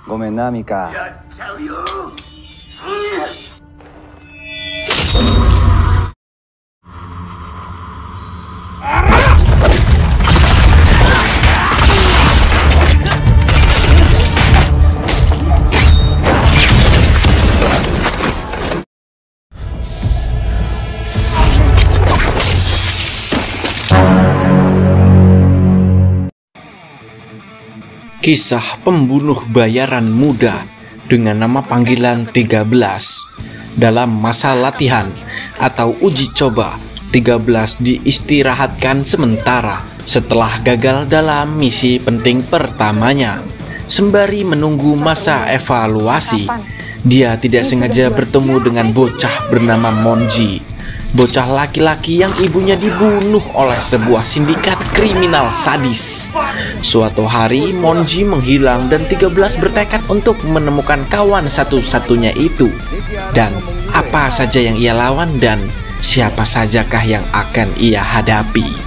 ごめんなミカ。やっちゃうよ。Kisah pembunuh bayaran muda dengan nama panggilan 13. Dalam masa latihan atau uji coba, 13 diistirahatkan sementara setelah gagal dalam misi penting pertamanya. Sembari menunggu masa evaluasi, dia tidak sengaja bertemu dengan bocah bernama Monji, bocah laki-laki yang ibunya dibunuh oleh sebuah sindikat kriminal sadis. Suatu hari Monji menghilang dan 13 bertekad untuk menemukan kawan satu-satunya itu. Dan apa saja yang ia lawan dan siapa sajakah yang akan ia hadapi.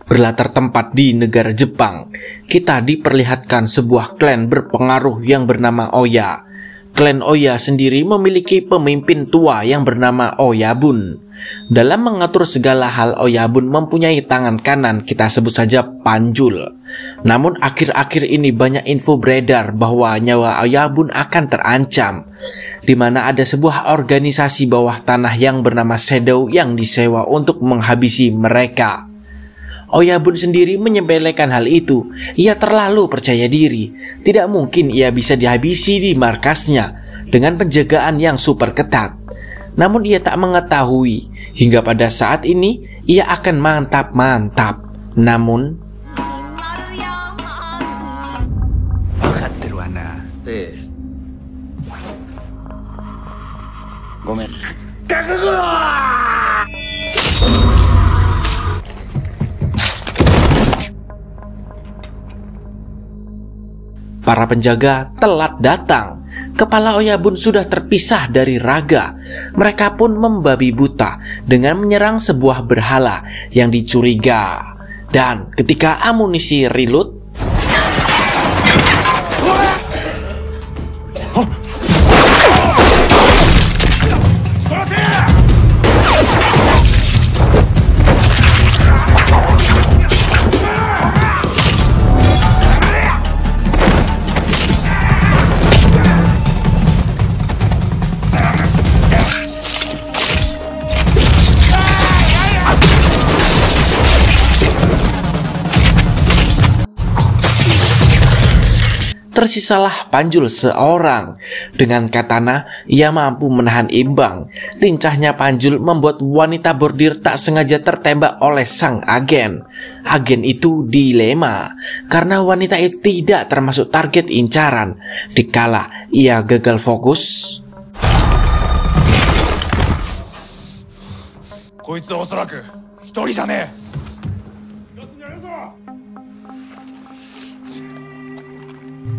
Berlatar tempat di negara Jepang, kita diperlihatkan sebuah klan berpengaruh yang bernama Oya. Klan Oya sendiri memiliki pemimpin tua yang bernama Oyabun. Dalam mengatur segala hal, Oyabun mempunyai tangan kanan, kita sebut saja Panjul. Namun akhir-akhir ini banyak info beredar bahwa nyawa Oyabun akan terancam, di mana ada sebuah organisasi bawah tanah yang bernama Shadow yang disewa untuk menghabisi mereka. Oyabun sendiri menyepelekan hal itu. Ia terlalu percaya diri. Tidak mungkin ia bisa dihabisi di markasnya dengan penjagaan yang super ketat. Namun ia tak mengetahui hingga pada saat ini ia akan mantap-mantap. Namun para penjaga telat datang. Kepala Oyabun sudah terpisah dari raga. Mereka pun membabi buta dengan menyerang sebuah berhala yang dicuriga. Dan ketika amunisi reload, tersisalah Panjul seorang. Dengan katana, ia mampu menahan imbang. Lincahnya Panjul membuat wanita bordir tak sengaja tertembak oleh sang agen. Agen itu dilema karena wanita itu tidak termasuk target incaran. Dikala ia gagal fokus,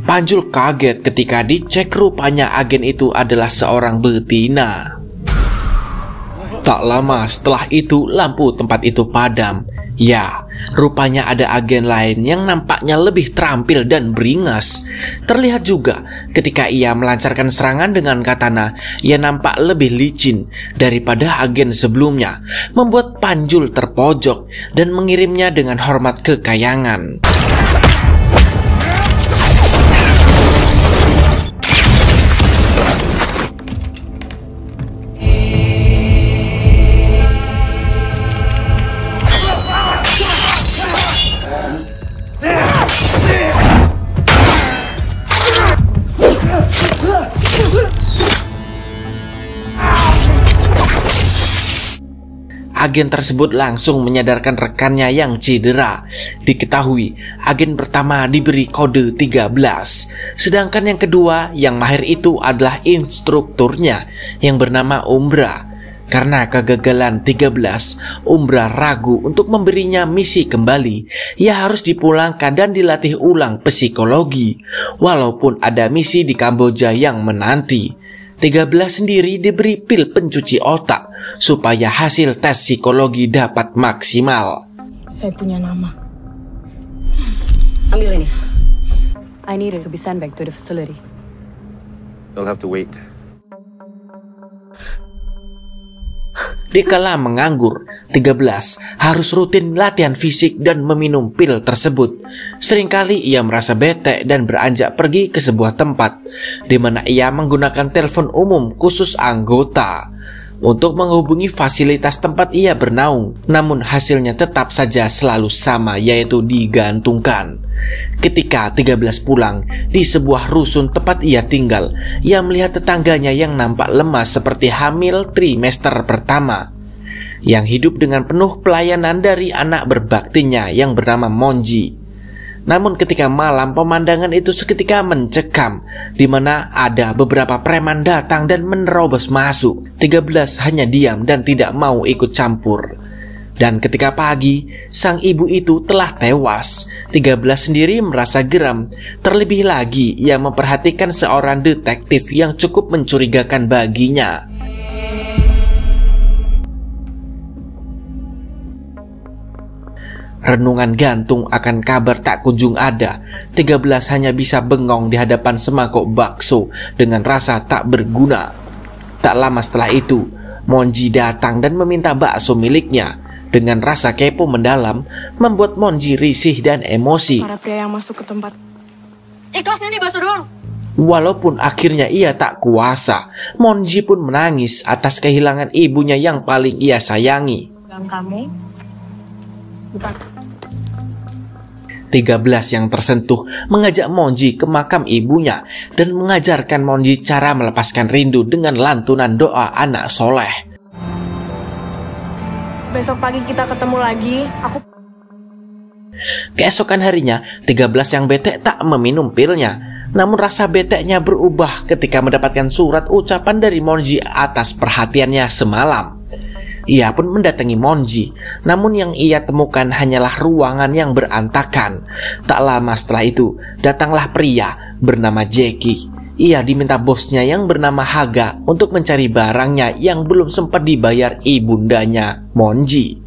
Panjul kaget ketika dicek rupanya agen itu adalah seorang betina. Tak lama setelah itu lampu tempat itu padam. Ya, rupanya ada agen lain yang nampaknya lebih terampil dan beringas. Terlihat juga ketika ia melancarkan serangan dengan katana, ia nampak lebih licin daripada agen sebelumnya, membuat Panjul terpojok dan mengirimnya dengan hormat ke kayangan. Agen tersebut langsung menyadarkan rekannya yang cedera. Diketahui agen pertama diberi kode 13, sedangkan yang kedua yang mahir itu adalah instrukturnya yang bernama Umbra. Karena kegagalan 13, Umbra ragu untuk memberinya misi kembali. Ia harus dipulangkan dan dilatih ulang psikologi, walaupun ada misi di Kamboja yang menanti. 13 sendiri diberi pil pencuci otak supaya hasil tes psikologi dapat maksimal. Saya punya nama. Ambil ini. I need it to be sent back to the facility. You'll have to wait. Dikala menganggur, 13 harus rutin latihan fisik dan meminum pil tersebut. Seringkali ia merasa bete dan beranjak pergi ke sebuah tempat di mana ia menggunakan telepon umum khusus anggota untuk menghubungi fasilitas tempat ia bernaung. Namun hasilnya tetap saja selalu sama, yaitu digantungkan. Ketika 13 pulang di sebuah rusun tempat ia tinggal, ia melihat tetangganya yang nampak lemas seperti hamil trimester pertama, yang hidup dengan penuh pelayanan dari anak berbaktinya yang bernama Monji. Namun ketika malam, pemandangan itu seketika mencekam, di mana ada beberapa preman datang dan menerobos masuk. 13 hanya diam dan tidak mau ikut campur. Dan ketika pagi, sang ibu itu telah tewas. 13 sendiri merasa geram. Terlebih lagi, ia memperhatikan seorang detektif yang cukup mencurigakan baginya. Renungan gantung akan kabar tak kunjung ada. 13 hanya bisa bengong di hadapan semangkuk bakso dengan rasa tak berguna. Tak lama setelah itu, Monji datang dan meminta bakso miliknya. Dengan rasa kepo mendalam, membuat Monji risih dan emosi. Para pria yang masuk ke tempat. Ikhlasnya nih bakso doang. Walaupun akhirnya ia tak kuasa, Monji pun menangis atas kehilangan ibunya yang paling ia sayangi. Dan kamu? Bukan. 13 yang tersentuh mengajak Monji ke makam ibunya dan mengajarkan Monji cara melepaskan rindu dengan lantunan doa anak soleh. Besok pagi kita ketemu lagi. Keesokan harinya, 13 yang bete tak meminum pilnya. Namun rasa beteknya berubah ketika mendapatkan surat ucapan dari Monji atas perhatiannya semalam. Ia pun mendatangi Monji, namun yang ia temukan hanyalah ruangan yang berantakan. Tak lama setelah itu, datanglah pria bernama Jackie. Ia diminta bosnya yang bernama Haga untuk mencari barangnya yang belum sempat dibayar ibundanya, Monji.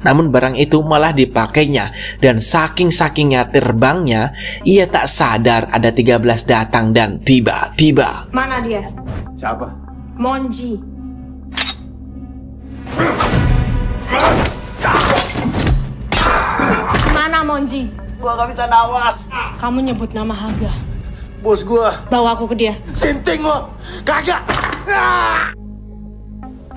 Namun barang itu malah dipakainya, dan saking-sakingnya terbangnya, ia tak sadar ada 13 datang dan tiba-tiba. Mana dia? Siapa? Monji. Mana Monji? Gua gak bisa nawas. Kamu nyebut nama Haga. Bos gua. Bawa aku ke dia. Sinting lo. Kagak.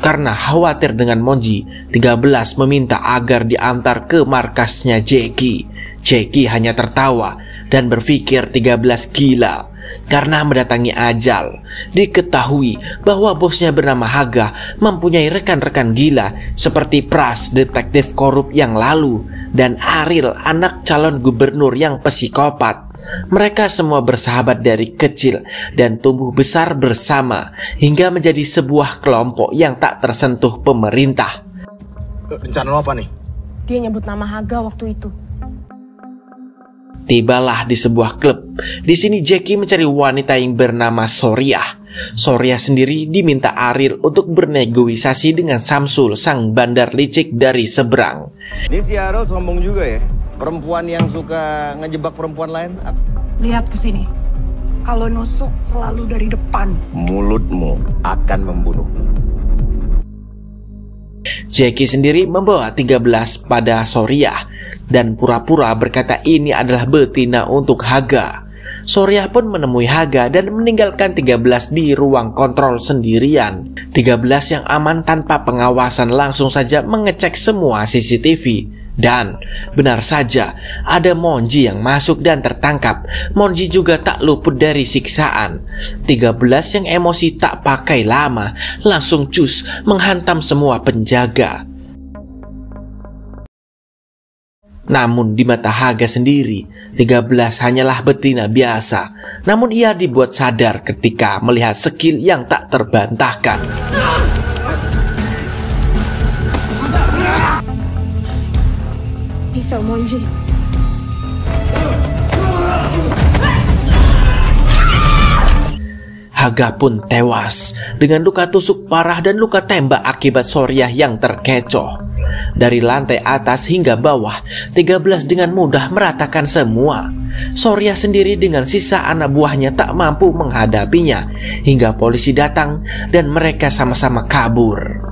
Karena khawatir dengan Monji, 13 meminta agar diantar ke markasnya Jackie. Jackie hanya tertawa dan berpikir 13 gila karena mendatangi ajal. Diketahui bahwa bosnya bernama Haga mempunyai rekan-rekan gila seperti Pras, detektif korup yang lalu, dan Aril, anak calon gubernur yang psikopat. Mereka semua bersahabat dari kecil dan tumbuh besar bersama hingga menjadi sebuah kelompok yang tak tersentuh pemerintah. Rencana lo apa nih? Dia nyebut nama Haga waktu itu. Tibalah di sebuah klub. Di sini Jackie mencari wanita yang bernama Soriah. Soriah sendiri diminta Aril untuk bernegosiasi dengan Samsul, sang bandar licik dari seberang. Ini si Aril sombong juga ya? Perempuan yang suka ngejebak perempuan lain. Lihat ke sini. Kalau nusuk selalu dari depan. Mulutmu akan membunuhmu. Jackie sendiri membawa 13 pada Soriah dan pura-pura berkata ini adalah betina untuk Haga. Soriah pun menemui Haga dan meninggalkan 13 di ruang kontrol sendirian. 13 yang aman tanpa pengawasan langsung saja mengecek semua CCTV. Dan benar saja ada Monji yang masuk dan tertangkap. Monji juga tak luput dari siksaan. 13 yang emosi tak pakai lama langsung cus menghantam semua penjaga. Namun di mata Haga sendiri, 13 hanyalah betina biasa. Namun ia dibuat sadar ketika melihat skill yang tak terbantahkan. Bisa Monji. Haga pun tewas dengan luka tusuk parah dan luka tembak akibat Soriah yang terkecoh. Dari lantai atas hingga bawah, 13 dengan mudah meratakan semua. Sorya sendiri dengan sisa anak buahnya tak mampu menghadapinya, hingga polisi datang dan mereka sama-sama kabur.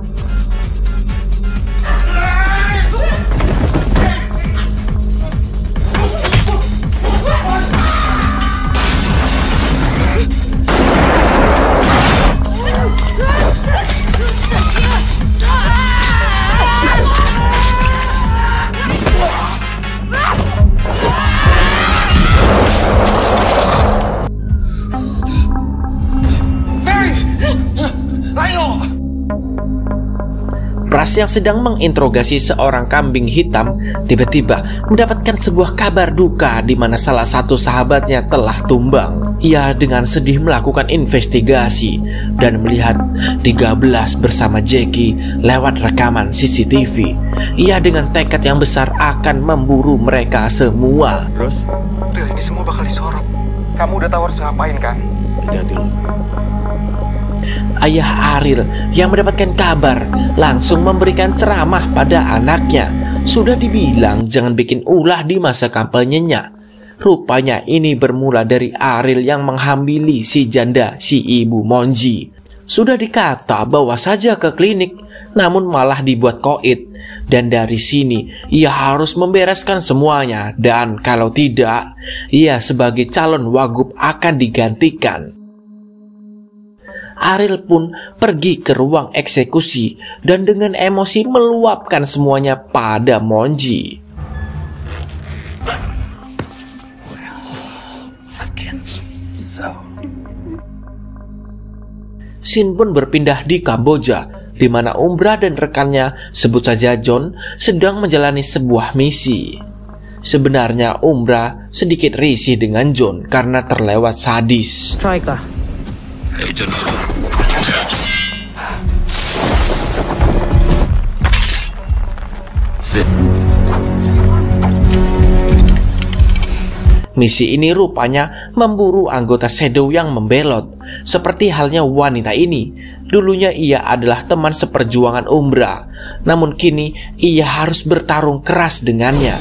Pras yang sedang menginterogasi seorang kambing hitam tiba-tiba mendapatkan sebuah kabar duka di mana salah satu sahabatnya telah tumbang. Ia dengan sedih melakukan investigasi dan melihat 13 bersama Jackie lewat rekaman CCTV. Ia dengan tekad yang besar akan memburu mereka semua. Terus? Udah, ini semua bakal disorot. Kamu udah tahu harus ngapain kan? Hati-hati lo. Ayah Aril yang mendapatkan kabar langsung memberikan ceramah pada anaknya. Sudah dibilang jangan bikin ulah di masa kampanyenya. Rupanya ini bermula dari Aril yang menghambili si janda si ibu Monji. Sudah dikata bawa saja ke klinik, namun malah dibuat koit. Dan dari sini ia harus membereskan semuanya. Dan kalau tidak, ia sebagai calon wagub akan digantikan. Aril pun pergi ke ruang eksekusi dan dengan emosi meluapkan semuanya pada Monji. Scene pun berpindah di Kamboja, di mana Umbra dan rekannya, sebut saja John, sedang menjalani sebuah misi. Sebenarnya Umbra sedikit risih dengan John karena terlewat sadis. Striker. Misi ini rupanya memburu anggota Shadow yang membelot. Seperti halnya wanita ini, dulunya ia adalah teman seperjuangan Umbra, namun kini ia harus bertarung keras dengannya.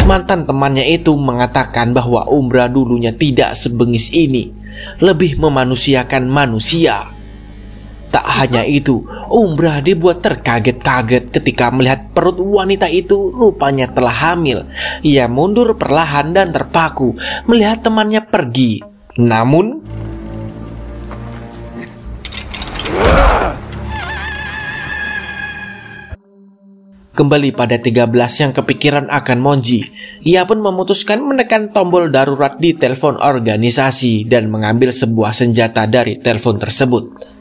Mantan temannya itu mengatakan bahwa Umbra dulunya tidak sebengis ini, lebih memanusiakan manusia. Tak hanya itu, Umbra dibuat terkaget-kaget ketika melihat perut wanita itu rupanya telah hamil. Ia mundur perlahan dan terpaku melihat temannya pergi. Namun kembali pada 13 yang kepikiran akan Monji, ia pun memutuskan menekan tombol darurat di telepon organisasi dan mengambil sebuah senjata dari telepon tersebut.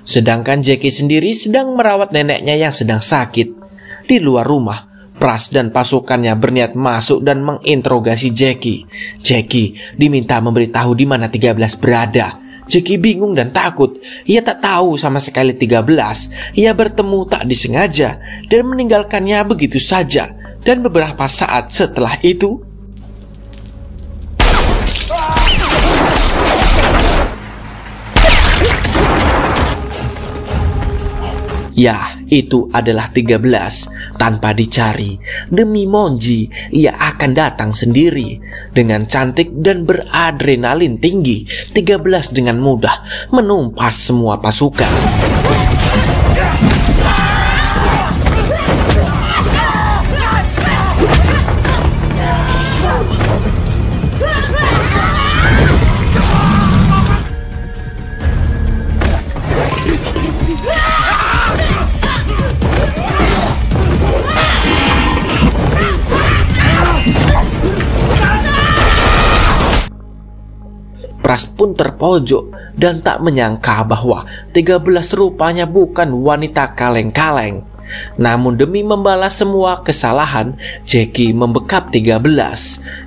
Sedangkan Jackie sendiri sedang merawat neneknya yang sedang sakit. Di luar rumah, Pras dan pasukannya berniat masuk dan menginterogasi Jackie. Jackie diminta memberitahu di mana 13 berada. Jackie bingung dan takut. Ia tak tahu sama sekali 13. Ia bertemu tak disengaja dan meninggalkannya begitu saja. Dan beberapa saat setelah itu, ya, itu adalah 13. Tanpa dicari, demi Monji, ia akan datang sendiri. Dengan cantik dan beradrenalin tinggi, 13 dengan mudah menumpas semua pasukan. Pras pun terpojok dan tak menyangka bahwa 13 rupanya bukan wanita kaleng-kaleng. Namun demi membalas semua kesalahan, Jackie membekap 13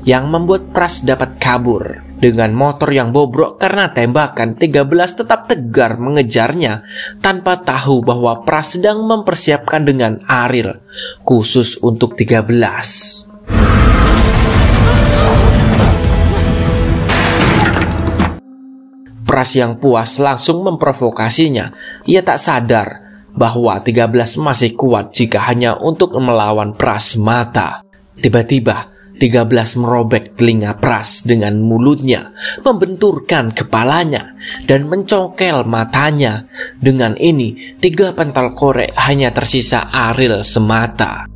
yang membuat Pras dapat kabur. Dengan motor yang bobrok karena tembakan, 13 tetap tegar mengejarnya tanpa tahu bahwa Pras sedang mempersiapkan dengan Aril khusus untuk 13. Pras yang puas langsung memprovokasinya. Ia tak sadar bahwa 13 masih kuat jika hanya untuk melawan Pras semata. Tiba-tiba 13 merobek telinga Pras dengan mulutnya, membenturkan kepalanya, dan mencongkel matanya. Dengan ini, 3 pentol korek hanya tersisa Ariel semata.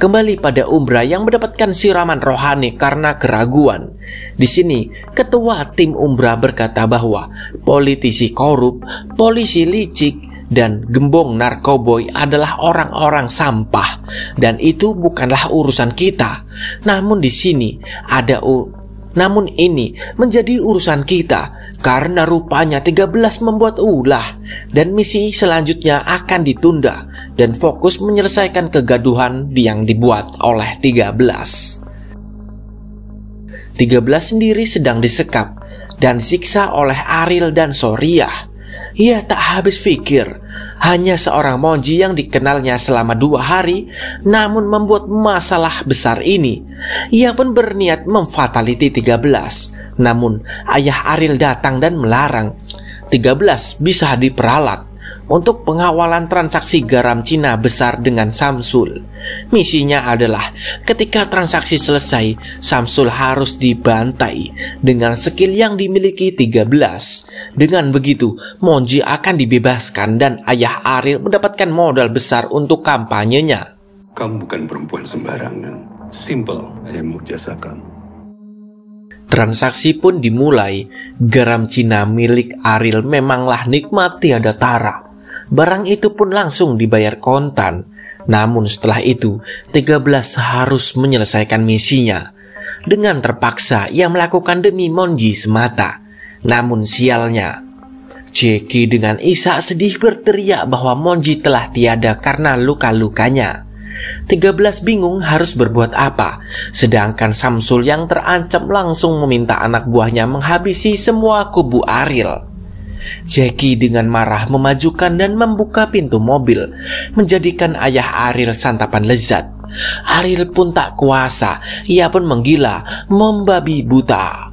Kembali pada Umbra yang mendapatkan siraman rohani karena keraguan. Di sini, ketua tim Umbra berkata bahwa politisi korup, polisi licik, dan gembong narkoboy adalah orang-orang sampah, dan itu bukanlah urusan kita. Namun di sini namun ini menjadi urusan kita karena rupanya 13 membuat ulah, dan misi selanjutnya akan ditunda dan fokus menyelesaikan kegaduhan yang dibuat oleh 13. 13 sendiri sedang disekap dan siksa oleh Ariel dan Soriah. Ia tak habis pikir, hanya seorang monji yang dikenalnya selama 2 hari, namun membuat masalah besar ini. Ia pun berniat memfataliti 13, namun ayah Ariel datang dan melarang. 13 bisa diperalat untuk pengawalan transaksi garam Cina besar dengan Samsul. Misinya adalah ketika transaksi selesai, Samsul harus dibantai dengan skill yang dimiliki 13. Dengan begitu, Monji akan dibebaskan dan ayah Ariel mendapatkan modal besar untuk kampanyenya. Kamu bukan perempuan sembarangan. Simple, hanya mau jasa kamu. Transaksi pun dimulai. Garam Cina milik Ariel memanglah nikmat tiada tara. Barang itu pun langsung dibayar kontan. Namun setelah itu, 13 harus menyelesaikan misinya. Dengan terpaksa, ia melakukan demi Monji semata. Namun sialnya, Jackie dengan Isa sedih berteriak bahwa Monji telah tiada karena luka-lukanya. 13 bingung harus berbuat apa, sedangkan Samsul yang terancam langsung meminta anak buahnya menghabisi semua kubu Ariel. Jackie dengan marah memajukan dan membuka pintu mobil, menjadikan ayah Ariel santapan lezat. Ariel pun tak kuasa, ia pun menggila, membabi buta.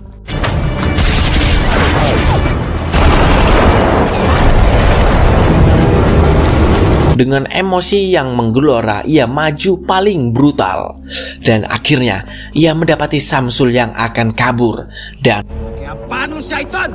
Dengan emosi yang menggelora, ia maju paling brutal. Dan akhirnya, ia mendapati Samsul yang akan kabur. Dan Apaan lu, syaitan?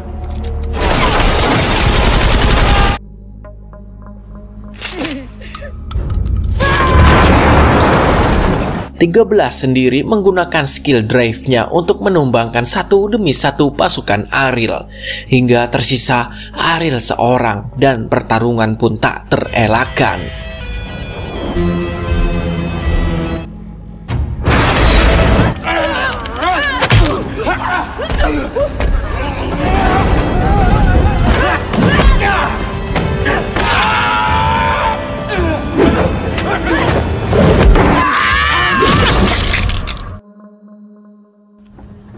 Belas sendiri menggunakan skill drive-nya untuk menumbangkan satu demi satu pasukan Ariel, hingga tersisa Ariel seorang dan pertarungan pun tak terelakkan.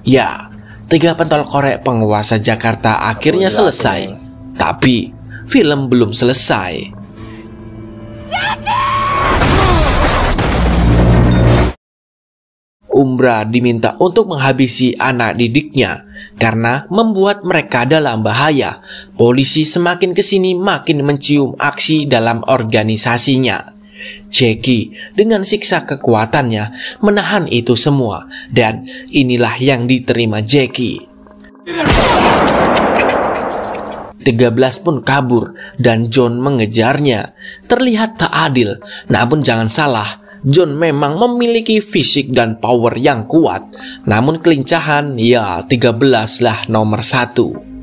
Ya, 3 pentol korek penguasa Jakarta akhirnya selesai. Tapi, film belum selesai. Umbra diminta untuk menghabisi anak didiknya karena membuat mereka dalam bahaya. Polisi semakin kesini makin mencium aksi dalam organisasinya. Jackie dengan siksa kekuatannya menahan itu semua, dan inilah yang diterima Jackie. 13 pun kabur dan John mengejarnya. Terlihat tak adil, namun jangan salah, John memang memiliki fisik dan power yang kuat. Namun kelincahan, ya 13 lah nomor 1.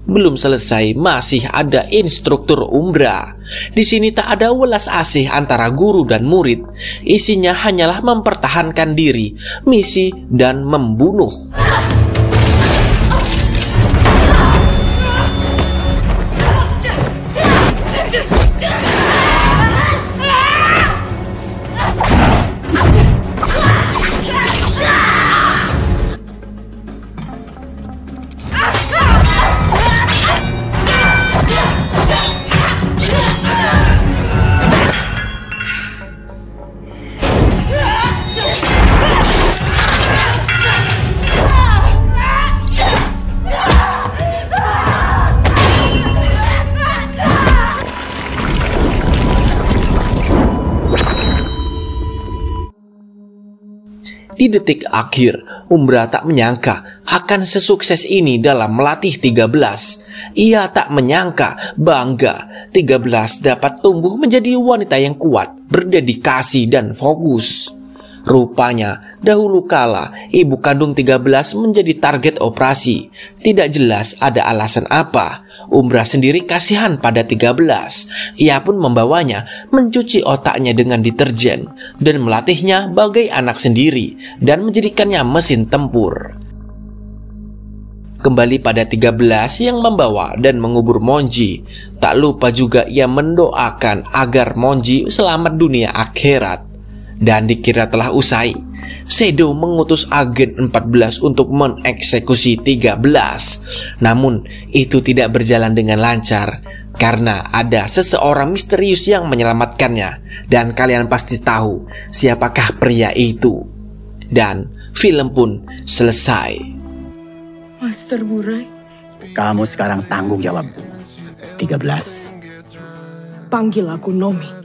Belum selesai, masih ada instruktur Umbra. Di sini tak ada welas asih antara guru dan murid. Isinya hanyalah mempertahankan diri, misi, dan membunuh. Di detik akhir, Umbra tak menyangka akan sesukses ini dalam melatih 13. Ia tak menyangka bangga 13 dapat tumbuh menjadi wanita yang kuat, berdedikasi dan fokus. Rupanya, dahulu kala ibu kandung 13 menjadi target operasi. Tidak jelas ada alasan apa. Umbra sendiri kasihan pada 13. Ia pun membawanya mencuci otaknya dengan deterjen dan melatihnya bagai anak sendiri dan menjadikannya mesin tempur. Kembali pada 13 yang membawa dan mengubur Monji. Tak lupa juga ia mendoakan agar Monji selamat dunia akhirat. Dan dikira telah usai, Shadow mengutus agen 14 untuk mengeksekusi 13. Namun itu tidak berjalan dengan lancar karena ada seseorang misterius yang menyelamatkannya. Dan kalian pasti tahu siapakah pria itu. Dan film pun selesai. Master Burai, Kamu sekarang tanggung jawab. 13. panggil aku Nomi.